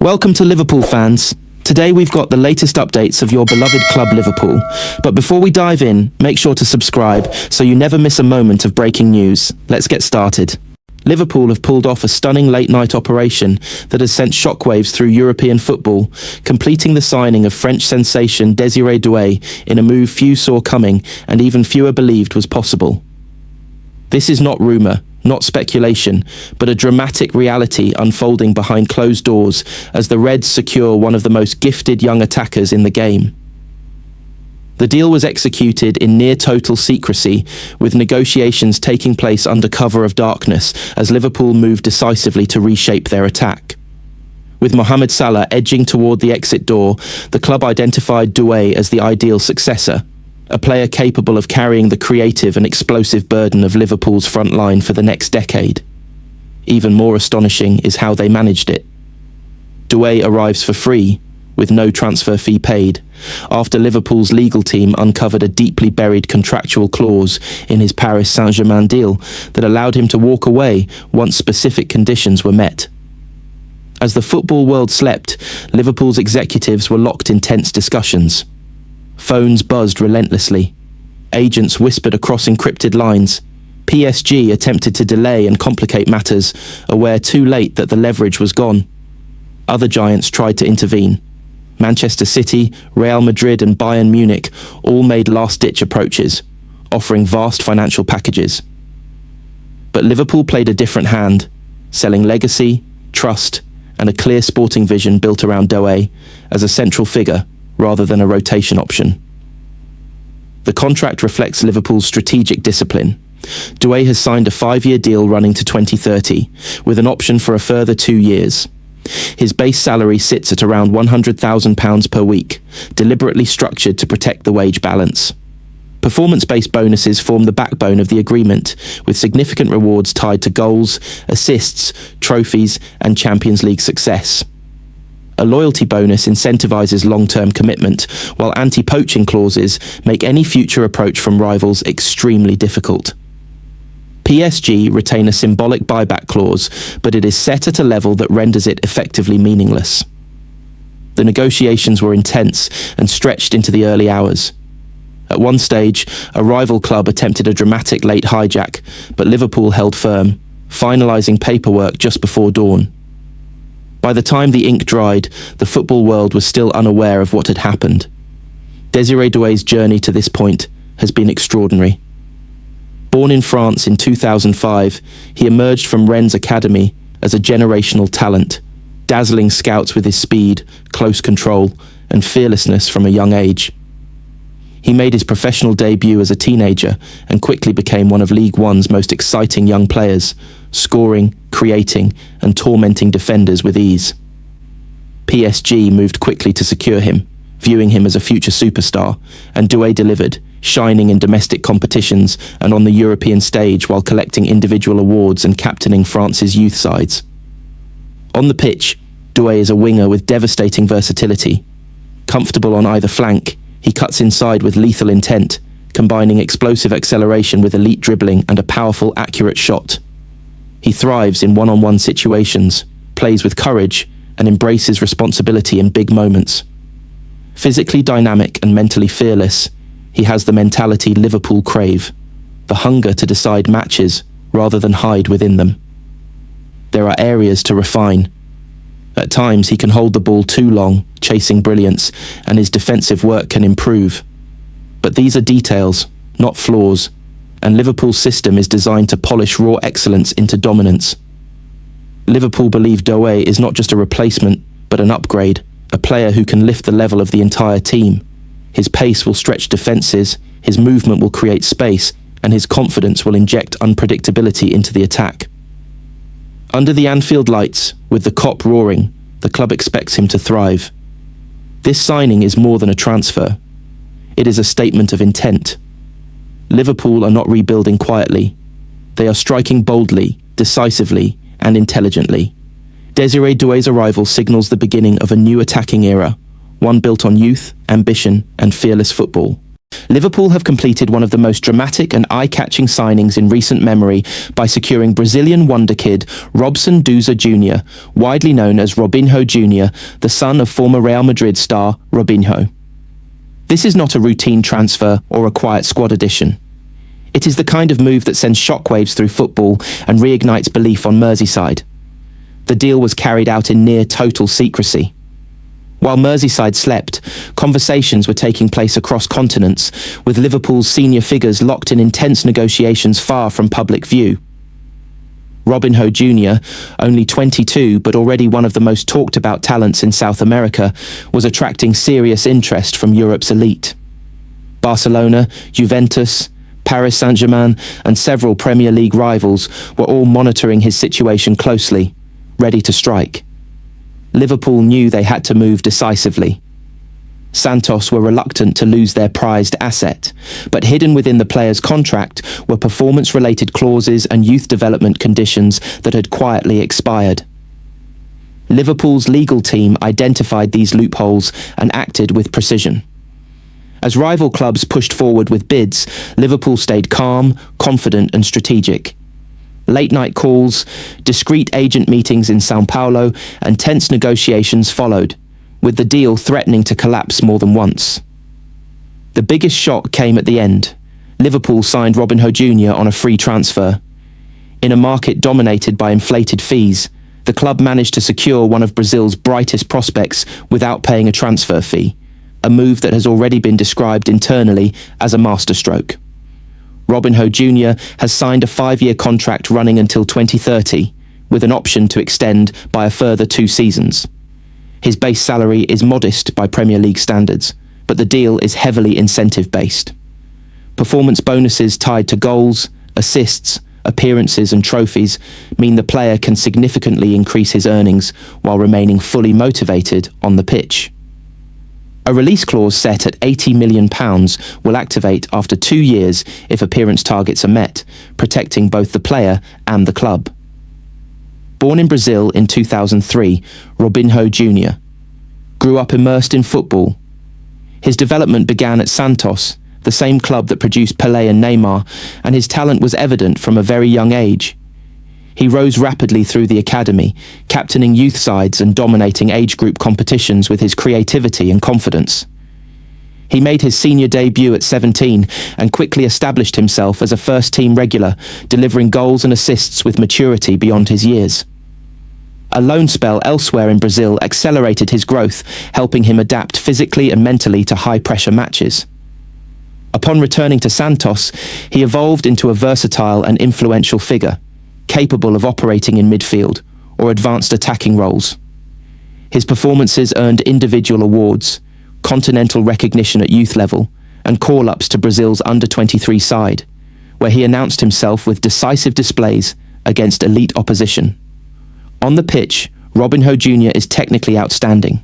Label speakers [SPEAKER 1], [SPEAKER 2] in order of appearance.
[SPEAKER 1] Welcome to Liverpool fans. Today we've got the latest updates of your beloved club Liverpool. But before we dive in, make sure to subscribe so you never miss a moment of breaking news. Let's get started. Liverpool have pulled off a stunning late-night operation that has sent shockwaves through European football, completing the signing of French sensation Desiree Doue in a move few saw coming and even fewer believed was possible. This is not rumour, not speculation, but a dramatic reality unfolding behind closed doors as the Reds secure one of the most gifted young attackers in the game. The deal was executed in near-total secrecy, with negotiations taking place under cover of darkness as Liverpool moved decisively to reshape their attack. With Mohamed Salah edging toward the exit door, the club identified Doue as the ideal successor, a player capable of carrying the creative and explosive burden of Liverpool's front line for the next decade. Even more astonishing is how they managed it. Doue arrives for free, with no transfer fee paid, after Liverpool's legal team uncovered a deeply buried contractual clause in his Paris Saint-Germain deal that allowed him to walk away once specific conditions were met. As the football world slept, Liverpool's executives were locked in tense discussions. Phones buzzed relentlessly. Agents whispered across encrypted lines. PSG attempted to delay and complicate matters, aware too late that the leverage was gone. Other giants tried to intervene. Manchester City, Real Madrid and Bayern Munich all made last-ditch approaches, offering vast financial packages. But Liverpool played a different hand, selling legacy, trust, and a clear sporting vision built around Doue as a central figure rather than a rotation option. The contract reflects Liverpool's strategic discipline. Doue has signed a 5-year deal running to 2030, with an option for a further 2 years. His base salary sits at around £100,000 per week, deliberately structured to protect the wage balance. Performance-based bonuses form the backbone of the agreement, with significant rewards tied to goals, assists, trophies, and Champions League success. A loyalty bonus incentivizes long-term commitment, while anti-poaching clauses make any future approach from rivals extremely difficult. PSG retain a symbolic buyback clause, but it is set at a level that renders it effectively meaningless. The negotiations were intense and stretched into the early hours. At one stage, a rival club attempted a dramatic late hijack, but Liverpool held firm, finalizing paperwork just before dawn. By the time the ink dried, the football world was still unaware of what had happened. Desiree Doue's journey to this point has been extraordinary. Born in France in 2005, he emerged from Rennes Academy as a generational talent, dazzling scouts with his speed, close control, and fearlessness from a young age. He made his professional debut as a teenager and quickly became one of League One's most exciting young players, scoring, creating, and tormenting defenders with ease. PSG moved quickly to secure him, viewing him as a future superstar, and Doue delivered, shining in domestic competitions and on the European stage while collecting individual awards and captaining France's youth sides. On the pitch, Doue is a winger with devastating versatility. Comfortable on either flank, he cuts inside with lethal intent, combining explosive acceleration with elite dribbling and a powerful, accurate shot. He thrives in one-on-one situations, plays with courage, and embraces responsibility in big moments. Physically dynamic and mentally fearless, he has the mentality Liverpool crave, the hunger to decide matches rather than hide within them. There are areas to refine. At times he can hold the ball too long, chasing brilliance, and his defensive work can improve. But these are details, not flaws, and Liverpool's system is designed to polish raw excellence into dominance. Liverpool believe Doue is not just a replacement, but an upgrade, a player who can lift the level of the entire team. His pace will stretch defenses, his movement will create space, and his confidence will inject unpredictability into the attack. Under the Anfield lights, with the cop roaring, the club expects him to thrive. This signing is more than a transfer. It is a statement of intent. Liverpool are not rebuilding quietly. They are striking boldly, decisively, and intelligently. Desiree Doue's arrival signals the beginning of a new attacking era, one built on youth, ambition, and fearless football. Liverpool have completed one of the most dramatic and eye-catching signings in recent memory by securing Brazilian wonder kid Robinho Jr, widely known as Robinho Jr, the son of former Real Madrid star Robinho. This is not a routine transfer or a quiet squad addition. It is the kind of move that sends shockwaves through football and reignites belief on Merseyside. The deal was carried out in near total secrecy. While Merseyside slept, conversations were taking place across continents, with Liverpool's senior figures locked in intense negotiations far from public view. Robinho Jr, only 22 but already one of the most talked about talents in South America, was attracting serious interest from Europe's elite. Barcelona, Juventus, Paris Saint-Germain and several Premier League rivals were all monitoring his situation closely, ready to strike. Liverpool knew they had to move decisively. Santos were reluctant to lose their prized asset, but hidden within the player's contract were performance-related clauses and youth development conditions that had quietly expired. Liverpool's legal team identified these loopholes and acted with precision. As rival clubs pushed forward with bids, Liverpool stayed calm, confident and strategic. Late-night calls, discreet agent meetings in São Paulo, and tense negotiations followed, with the deal threatening to collapse more than once. The biggest shock came at the end. Liverpool signed Robinho Jr on a free transfer. In a market dominated by inflated fees, the club managed to secure one of Brazil's brightest prospects without paying a transfer fee, a move that has already been described internally as a masterstroke. Robinho Jr has signed a 5-year contract running until 2030, with an option to extend by a further 2 seasons. His base salary is modest by Premier League standards, but the deal is heavily incentive-based. Performance bonuses tied to goals, assists, appearances and trophies mean the player can significantly increase his earnings while remaining fully motivated on the pitch. A release clause set at £80 million will activate after 2 years if appearance targets are met, protecting both the player and the club. Born in Brazil in 2003, Robinho Jr grew up immersed in football. His development began at Santos, the same club that produced Pelé and Neymar, and his talent was evident from a very young age. He rose rapidly through the academy, captaining youth sides and dominating age group competitions with his creativity and confidence. He made his senior debut at 17 and quickly established himself as a first-team regular, delivering goals and assists with maturity beyond his years. A loan spell elsewhere in Brazil accelerated his growth, helping him adapt physically and mentally to high-pressure matches. Upon returning to Santos, he evolved into a versatile and influential figure, capable of operating in midfield or advanced attacking roles. His performances earned individual awards, continental recognition at youth level, and call-ups to Brazil's under-23 side, where he announced himself with decisive displays against elite opposition. On the pitch, Robinho Jr is technically outstanding.